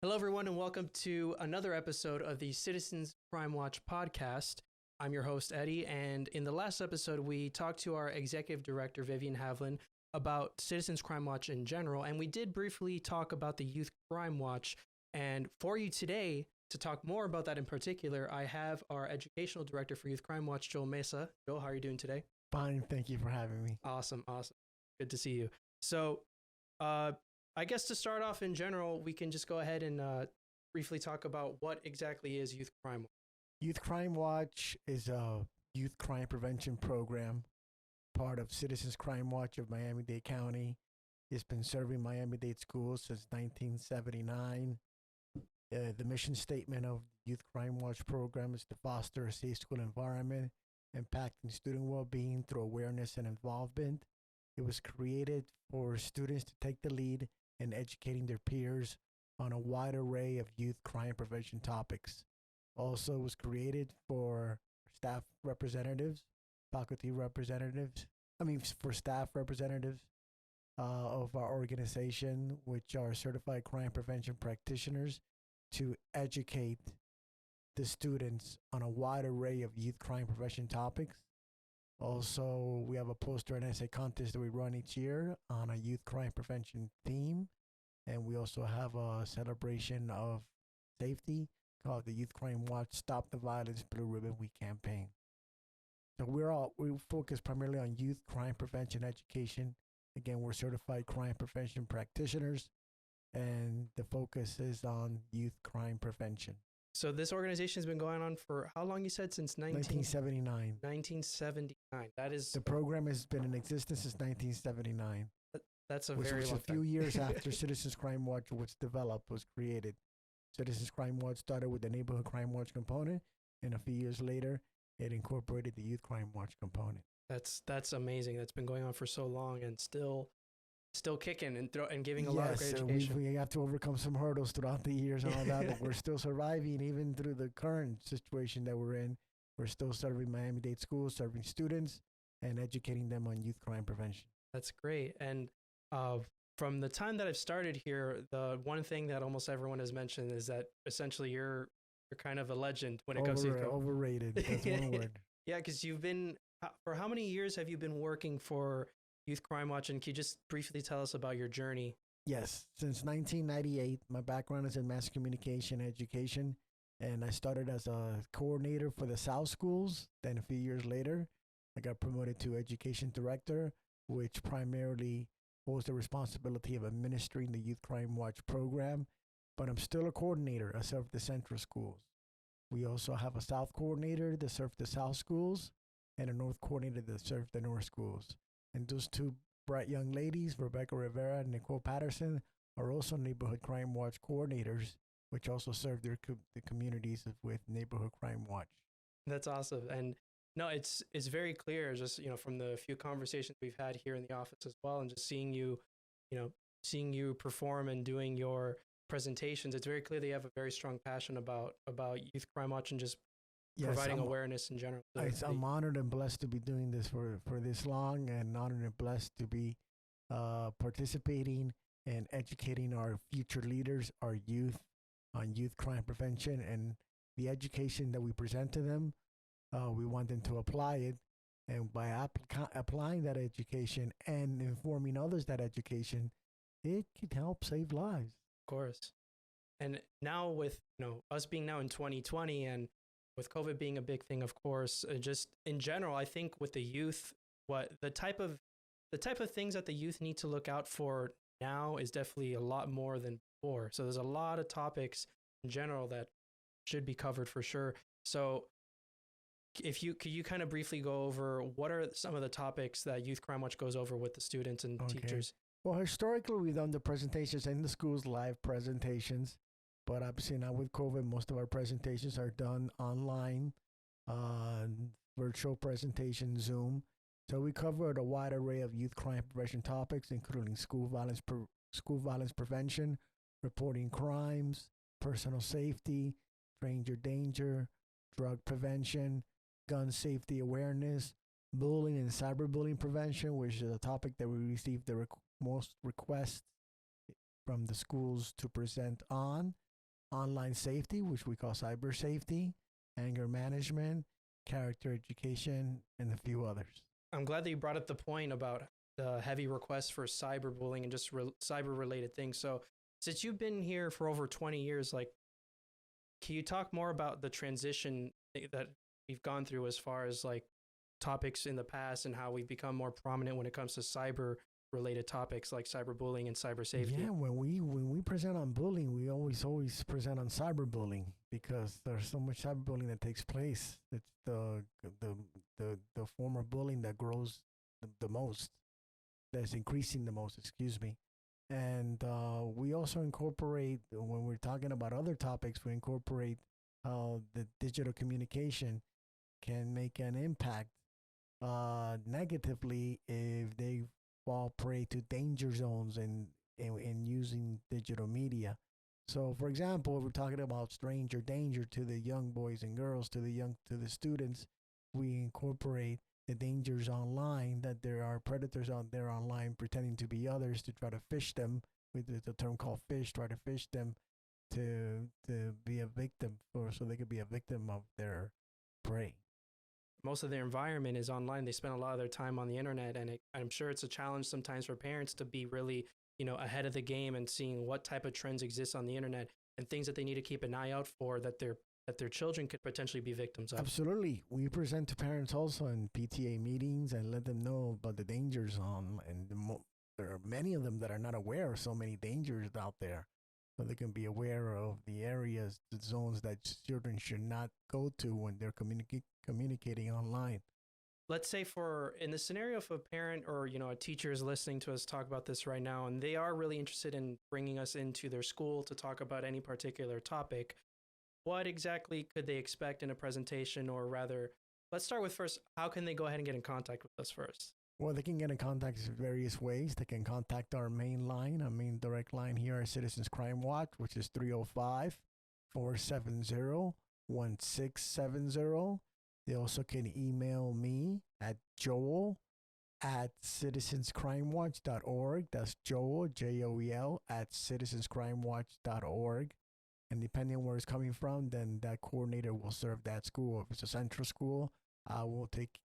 Hello, everyone, and welcome to another episode of the Citizens Crime Watch podcast. I'm your host, Eddie, and in the last episode, we talked to our executive director, Vivian Havlin, about Citizens Crime Watch in general, and we did briefly talk about the Youth Crime Watch. And for you today, to talk more about that in particular, I have our educational director for Youth Crime Watch, Joel Mesa. Joel, how are you doing today? Fine, thank you for having me. Awesome. Good to see you. So, I guess to start off in general, we can just go ahead and briefly talk about what exactly is Youth Crime Watch. Youth Crime Watch is a youth crime prevention program, part of Citizens Crime Watch of Miami-Dade County. It's been serving Miami-Dade schools since 1979. The mission statement of the Youth Crime Watch program is to foster a safe school environment, impacting student well-being through awareness and involvement. It was created for students to take the lead in educating their peers on a wide array of youth crime prevention topics. Also, it was created for staff representatives, faculty representatives, for staff representatives of our organization, which are certified crime prevention practitioners, to educate the students on a wide array of youth crime prevention topics. Also, we have a poster and essay contest that we run each year on a youth crime prevention theme. And we also have a celebration of safety called the Youth Crime Watch Stop the Violence Blue Ribbon Week campaign. So we focus primarily on youth crime prevention education. Again, we're certified crime prevention practitioners, and the focus is on youth crime prevention. So this organization has been going on for how long? You said since 1979. 1979. That is the program has been in existence since 1979. That's a which very was long a few time. years after Citizens Crime Watch was developed, was created. Citizens Crime Watch started with the Neighborhood Crime Watch component, and a few years later, it incorporated the Youth Crime Watch component. That's amazing. That's been going on for so long and still kicking and giving a lot of great education. We have to overcome some hurdles throughout the years and all that, but we're still surviving even through the current situation that we're in. We're still serving Miami-Dade schools, serving students, and educating them on youth crime prevention. That's great. And from the time that I've started here, the one thing that almost everyone has mentioned is that essentially you're kind of a legend when it comes to overrated. That's one word. Yeah, because you've been for how many years have you been working for Youth Crime Watch, and can you just briefly tell us about your journey? Yes, since 1998, my background is in mass communication education, and I started as a coordinator for the South schools. Then a few years later, I got promoted to education director, which primarily holds the responsibility of administering the Youth Crime Watch program, but I'm still a coordinator. I serve the Central schools. We also have a South coordinator that serves the South schools and a North coordinator that serves the North schools. And those two bright young ladies, Rebecca Rivera and Nicole Patterson, are also Neighborhood Crime Watch coordinators, which also serve the communities with Neighborhood Crime Watch. That's awesome. And no, it's very clear, just, from the few conversations we've had here in the office as well, and just seeing you perform and doing your presentations, it's very clear that you have a very strong passion about Youth Crime Watch and just providing awareness in general. I'm honored and blessed to be doing this for this long, and honored and blessed to be participating and educating our future leaders, our youth, on youth crime prevention and the education that we present to them. We want them to apply it, and by applying that education and informing others that education, it can help save lives. Of course. And now with us being now in 2020 and with COVID being a big thing, of course, just in general, I think with the youth, what the type of things that the youth need to look out for now is definitely a lot more than before. So there's a lot of topics in general that should be covered for sure. So could you kind of briefly go over what are some of the topics that Youth Crime Watch goes over with the students and teachers? Well, historically, we've done the presentations in the schools, live presentations. But obviously now with COVID, most of our presentations are done online, virtual presentation, Zoom. So we covered a wide array of youth crime prevention topics, including school violence prevention, reporting crimes, personal safety, stranger danger, drug prevention, gun safety awareness, bullying and cyberbullying prevention, which is a topic that we received the most requests from the schools to present on. online safety, which we call cyber safety, anger management, character education, and a few others. I'm glad that you brought up the point about the heavy requests for cyberbullying and just cyber related things. So, since you've been here for over 20 years, like, can you talk more about the transition that we've gone through as far as like topics in the past and how we've become more prominent when it comes to cyber related topics like cyberbullying and cyber safety? Yeah, when we present on bullying, we always present on cyberbullying because there's so much cyberbullying that takes place. It's the form of bullying that grows the most, that's increasing the most. Excuse me. And we also incorporate, when we're talking about other topics, we incorporate how the digital communication can make an impact negatively if they fall prey to danger zones in using digital media. So, for example, if we're talking about stranger danger to the young boys and girls, to the students, we incorporate the dangers online, that there are predators out there online pretending to be others to try to fish them, with the term called fish, try to fish them to be a victim, or so they could be a victim of their prey. Most of their environment is online. They spend a lot of their time on the internet, and I'm sure it's a challenge sometimes for parents to be really, ahead of the game and seeing what type of trends exist on the internet and things that they need to keep an eye out for that their children could potentially be victims of. Absolutely. We present to parents also in PTA meetings and let them know about the dangers there are many of them that are not aware of so many dangers out there. So they can be aware of the areas, the zones that children should not go to when they're communicating online. Let's say in the scenario if a parent or a teacher is listening to us talk about this right now and they are really interested in bringing us into their school to talk about any particular topic, what exactly could they expect in a presentation? Or rather, let's start with first, how can they go ahead and get in contact with us first? Well, they can get in contact in various ways. They can contact our main direct line here at Citizens Crime Watch, which is 305-470-1670. They also can email me at joel@citizenscrimewatch.org. That's Joel, Joel, @citizenscrimewatch.org. And depending on where it's coming from, then that coordinator will serve that school. If it's a central school, I will take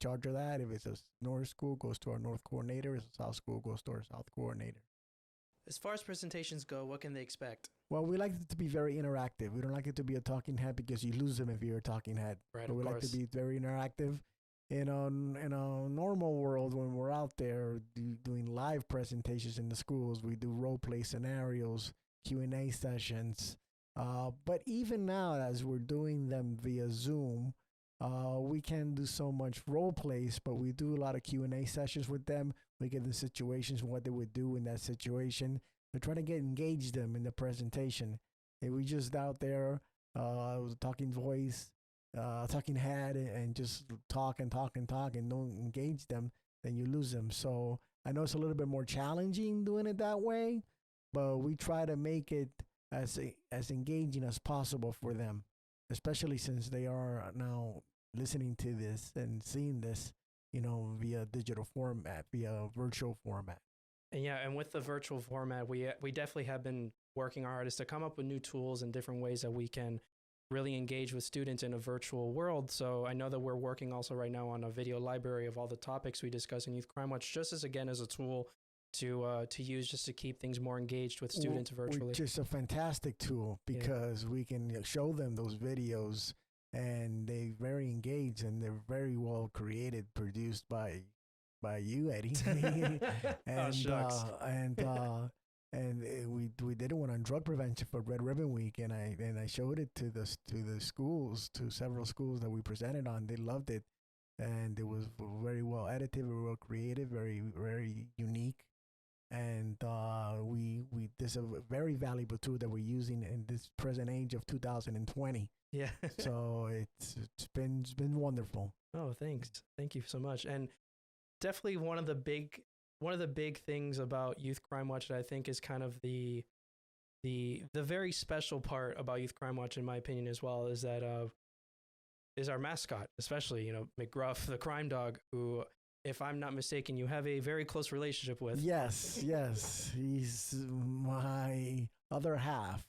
charge of that. If it's a north school, goes to our north coordinator. If it's a south school, goes to our south coordinator. As far as presentations go, what can they expect? Well, we like it to be very interactive. We don't like it to be a talking head because you lose them if you're a talking head. Right, but we like to be very interactive. In a normal world, when we're out there doing live presentations in the schools, we do role play scenarios, Q&A sessions. But even now, as we're doing them via Zoom, we can't do so much role plays, but we do a lot of Q&A sessions with them. We get the situations, what they would do in that situation. We try to engage them in the presentation. If we just out there, talking voice, talking head, and just talk and don't engage them, then you lose them. So I know it's a little bit more challenging doing it that way, but we try to make it as engaging as possible for them, especially since they are now listening to this and seeing this, via digital format, via virtual format. And with the virtual format, we definitely have been working our hardest to come up with new tools and different ways that we can really engage with students in a virtual world. So I know that we're working also right now on a video library of all the topics we discuss in Youth Crime Watch, just as a tool to use just to keep things more engaged with students virtually. Which is a fantastic tool because we can show them those videos and they're very engaged and they're very well created, produced by you, Eddie. We did one on drug prevention for Red Ribbon Week, and I showed it to the schools, to several schools that we presented on. They loved it, and it was very well edited, very well created, very very unique. And this is a very valuable tool that we're using in this present age of 2020. Yeah. So it's been wonderful. Oh, thanks. Thank you so much. And definitely one of the big things about Youth Crime Watch that I think is kind of the very special part about Youth Crime Watch, in my opinion, as well, is that is our mascot, especially McGruff, the crime dog, who if I'm not mistaken, you have a very close relationship with. Yes, yes. He's my other half.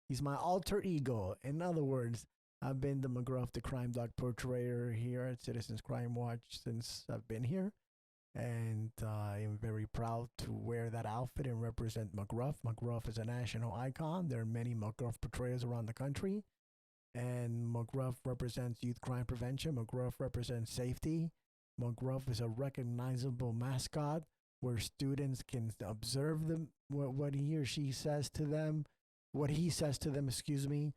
He's my alter ego. In other words, I've been the McGruff, the crime dog portrayer here at Citizens Crime Watch since I've been here. And I am very proud to wear that outfit and represent McGruff. McGruff is a national icon. There are many McGruff portrayers around the country. And McGruff represents youth crime prevention. McGruff represents safety. McGruff is a recognizable mascot where students can observe them, what he or she says to them, what he says to them, excuse me,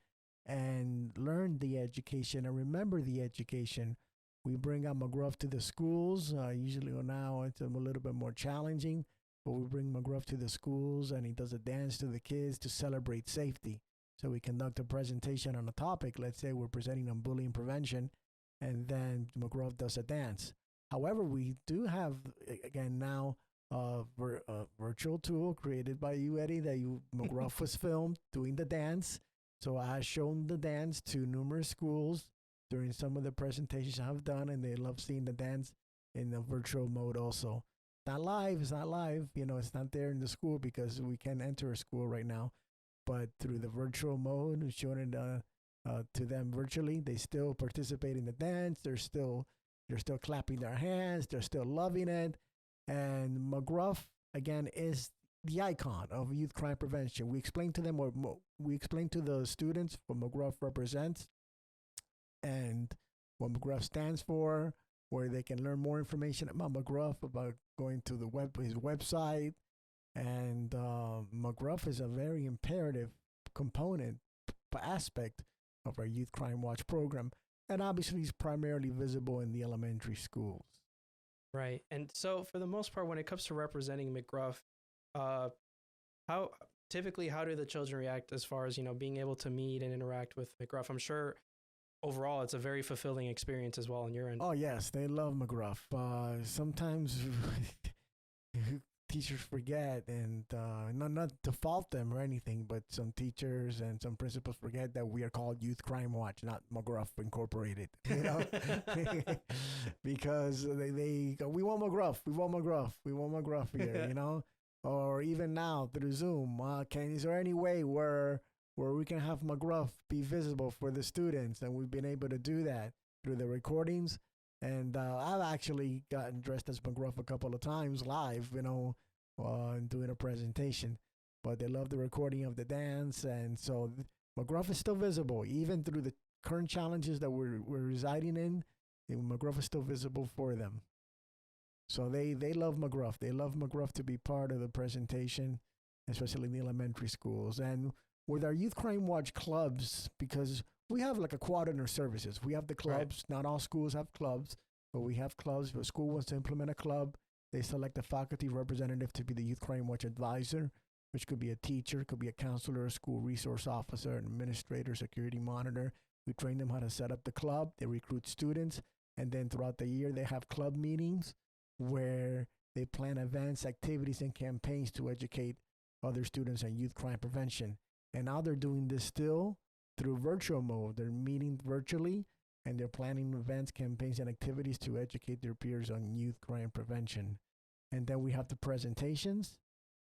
and learn the education and remember the education. We bring out McGruff to the schools. Usually now it's a little bit more challenging, but we bring McGruff to the schools and he does a dance to the kids to celebrate safety. So we conduct a presentation on a topic. Let's say we're presenting on bullying prevention, and then McGruff does a dance. However, we do have, again, now a virtual tool created by you, Eddie, that McGruff was filmed doing the dance. So I have shown the dance to numerous schools during some of the presentations I've done, and they love seeing the dance in the virtual mode also. It's not live. It's not there in the school because we can't enter a school right now. But through the virtual mode, showing it to them virtually, they still participate in the dance. They're still clapping their hands. They're still loving it. And McGruff, again, is the icon of youth crime prevention. We explain to them we explain to the students what McGruff represents and what McGruff stands for, where they can learn more information about McGruff, about going to his website. And McGruff is a very imperative component, aspect of our Youth Crime Watch program. And obviously, he's primarily visible in the elementary schools. Right. And so for the most part, when it comes to representing McGruff, how do the children react as far as, being able to meet and interact with McGruff? I'm sure overall it's a very fulfilling experience as well on your end. Oh, yes. They love McGruff. Sometimes teachers forget, and not to fault them or anything, but some teachers and some principals forget that we are called Youth Crime Watch, not McGruff Incorporated, because they go, we want McGruff here, or even now through Zoom, is there any way where we can have McGruff be visible for the students? And we've been able to do that through the recordings. And I've actually gotten dressed as McGruff a couple of times live, doing a presentation. But they love the recording of the dance. And so McGruff is still visible, even through the current challenges that we're residing in. McGruff is still visible for them. So they love McGruff. They love McGruff to be part of the presentation, especially in the elementary schools. And with our Youth Crime Watch clubs, because we have like a quadrant of services. We have the clubs. Right. Not all schools have clubs, but we have clubs. If a school wants to implement a club, they select a faculty representative to be the Youth Crime Watch advisor, which could be a teacher, could be a counselor, a school resource officer, an administrator, security monitor. We train them how to set up the club. They recruit students. And then throughout the year, they have club meetings where they plan events, activities, and campaigns to educate other students on youth crime prevention. And now they're doing this still through virtual mode. They're meeting virtually, and they're planning events, campaigns, and activities to educate their peers on youth crime prevention. And then we have the presentations,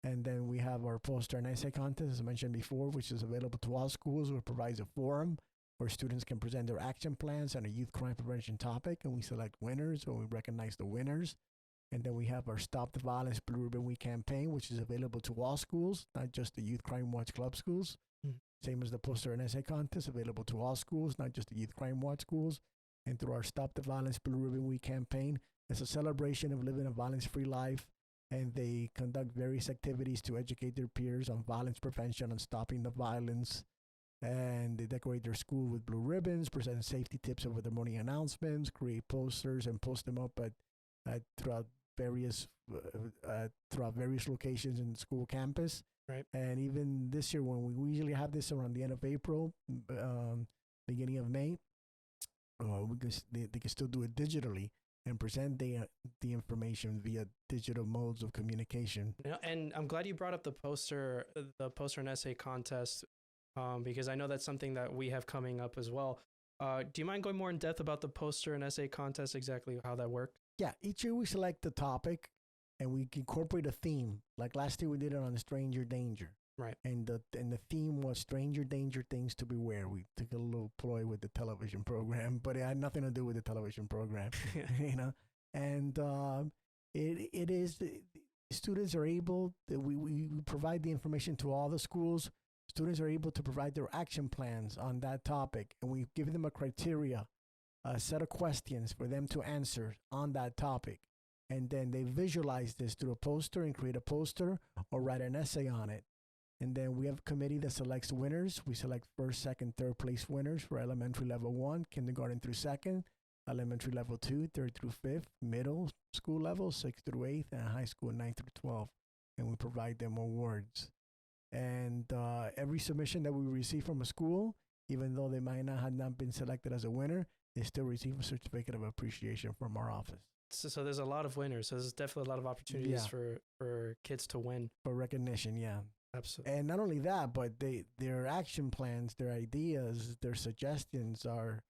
and then we have our poster and essay contest, as I mentioned before, which is available to all schools, which provides a forum where students can present their action plans on a youth crime prevention topic, and we select winners, or we recognize the winners. And then we have our Stop the Violence Blue Ribbon Week campaign, which is available to all schools, not just the Youth Crime Watch Club schools. Same as the poster and essay contest, available to all schools, not just the Youth Crime Watch schools. And through our Stop the Violence Blue Ribbon Week campaign, it's a celebration of living a violence-free life. And they conduct various activities to educate their peers on violence prevention and stopping the violence. And they decorate their school with blue ribbons, present safety tips over their morning announcements, create posters, and post them up throughout various locations in the school campus. Right. And even this year, when we usually have this around the end of April, beginning of May, they can still do it digitally and present the information via digital modes of communication. And I'm glad you brought up the poster and essay contest, because I know that's something that we have coming up as well. Do you mind going more in depth about the poster and essay contest, exactly how that works? Yeah, each year we select a topic and we incorporate a theme. Like last year we did it on stranger danger. Right. And the theme was stranger danger things to beware. We took a little ploy with the television program, but it had nothing to do with the television program, you know. And it is students are able we provide the information to all the schools. Students are able to provide their action plans on that topic, and we give them a criteria, a set of questions for them to answer on that topic. And then they visualize this through a poster and create a poster or write an essay on it. And then we have a committee that selects winners. We select first, second, third place winners for elementary level 1, kindergarten through 2nd, elementary level 2, 3rd through 5th, middle school level 6th through 8th, and high school 9th through 12th. And we provide them awards. And every submission that we receive from a school, even though they might not have not been selected as a winner, they still receive a certificate of appreciation from our office. So there's a lot of winners. So there's definitely a lot of opportunities for kids to win. For recognition, yeah. Absolutely. And not only that, but their action plans, their ideas, their suggestions are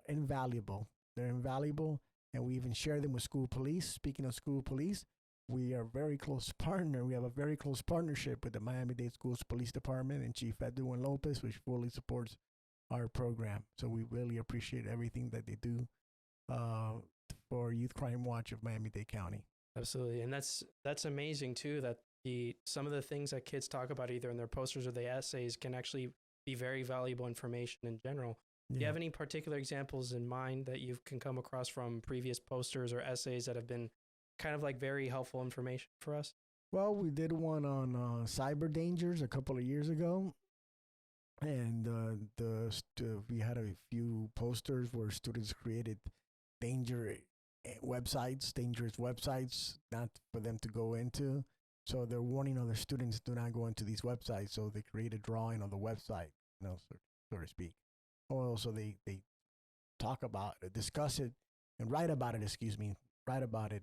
invaluable. They're invaluable, and we even share them with school police. Speaking of school police, we are very close partner. We have a very close partnership with the Miami-Dade Schools Police Department and Chief Edwin Lopez, which fully supports our program. So we really appreciate everything that they do for Youth Crime Watch of Miami-Dade County. Absolutely. And that's amazing too, that some of the things that kids talk about either in their posters or the essays can actually be very valuable information in general. Do you have any particular examples in mind that you can come across from previous posters or essays that have been kind of like very helpful information for us? Well, we did one on cyber dangers a couple of years ago. And we had a few posters where students created dangerous websites, not for them to go into. So they're warning other students, do not go into these websites. So they create a drawing on the website, so to speak. Or also they talk about it, discuss it, and write about it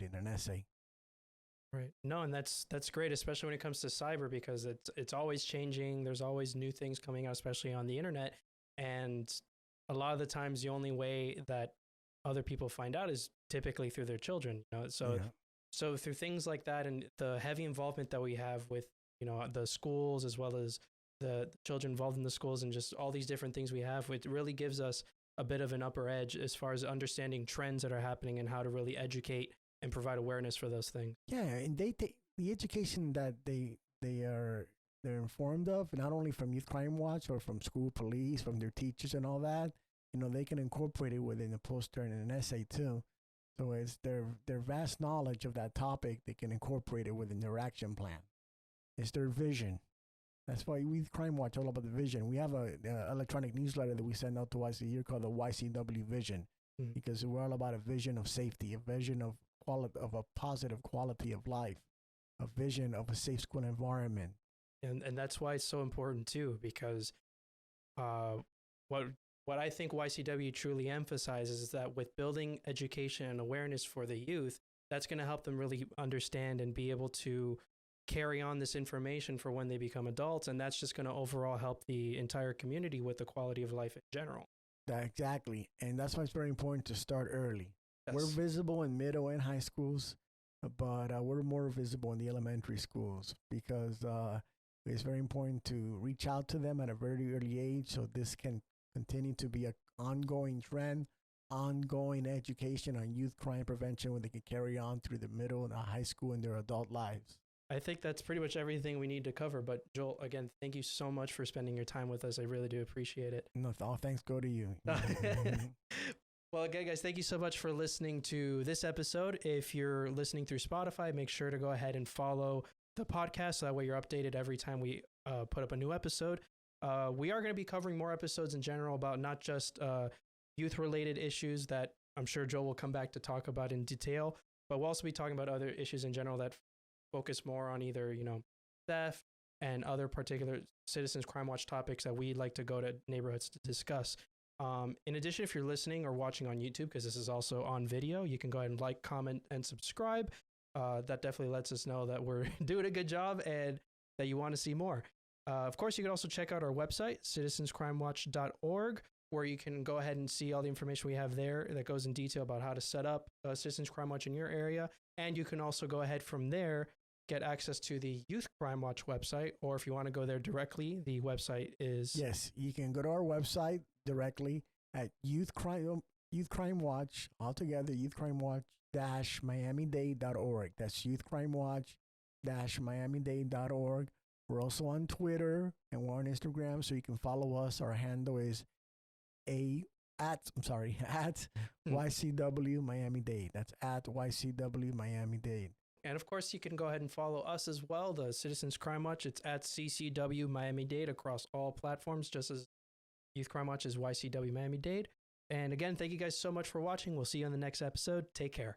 in an essay. Right. No, and that's great, especially when it comes to cyber, because it's always changing. There's always new things coming out, especially on the internet. And a lot of the times the only way that other people find out is typically through their children, So through things like that and the heavy involvement that we have with, the schools as well as the children involved in the schools and just all these different things we have, it really gives us a bit of an upper edge as far as understanding trends that are happening and how to really educate and provide awareness for those things. Yeah, and they take the education that they're informed of, not only from Youth Crime Watch or from school police, from their teachers and all that, they can incorporate it within a poster and an essay too. So it's their vast knowledge of that topic, they can incorporate it within their action plan. It's their vision. That's why we Crime Watch all about the vision. We have a electronic newsletter that we send out twice a year called the Ycw Vision, because we're all about a vision of safety, a vision of a positive quality of life, a vision of a safe school environment. And that's why it's so important too, because what I think YCW truly emphasizes is that with building education and awareness for the youth, that's going to help them really understand and be able to carry on this information for when they become adults. And that's just going to overall help the entire community with the quality of life in general. Exactly. And that's why it's very important to start early. Yes. We're visible in middle and high schools, but we're more visible in the elementary schools because it's very important to reach out to them at a very early age so this can continue to be an ongoing trend, ongoing education on youth crime prevention when they can carry on through the middle and the high school in their adult lives. I think that's pretty much everything we need to cover. But Joel, again, thank you so much for spending your time with us. I really do appreciate it. No, all thanks go to you. Well, again, guys, thank you so much for listening to this episode. If you're listening through Spotify, make sure to go ahead and follow the podcast. So that way you're updated every time we put up a new episode. We are going to be covering more episodes in general about not just youth-related issues that I'm sure Joel will come back to talk about in detail, but we'll also be talking about other issues in general that focus more on either, theft and other particular Citizens Crime Watch topics that we'd like to go to neighborhoods to discuss. In addition, if you're listening or watching on YouTube, because this is also on video, you can go ahead and like, comment, and subscribe. That definitely lets us know that we're doing a good job and that you want to see more. Of course, you can also check out our website, citizenscrimewatch.org. where you can go ahead and see all the information we have there that goes in detail about how to set up Citizens Crime Watch in your area. And you can also go ahead from there, get access to the Youth Crime Watch website, or if you want to go there directly, the website is... Yes, you can go to our website directly at Youth Crime Watch, altogether, Youth Crime Watch Miami-Dade.org. That's Youth Crime Watch Miami-Dade.org. We're also on Twitter and we're on Instagram, so you can follow us. Our handle is at YCW Miami-Dade. That's at YCW Miami-Dade. And of course, you can go ahead and follow us as well, the Citizens Crime Watch. It's at CCW Miami-Dade across all platforms, just as Youth Crime Watch is YCW Miami-Dade. And again, thank you guys so much for watching. We'll see you on the next episode. Take care.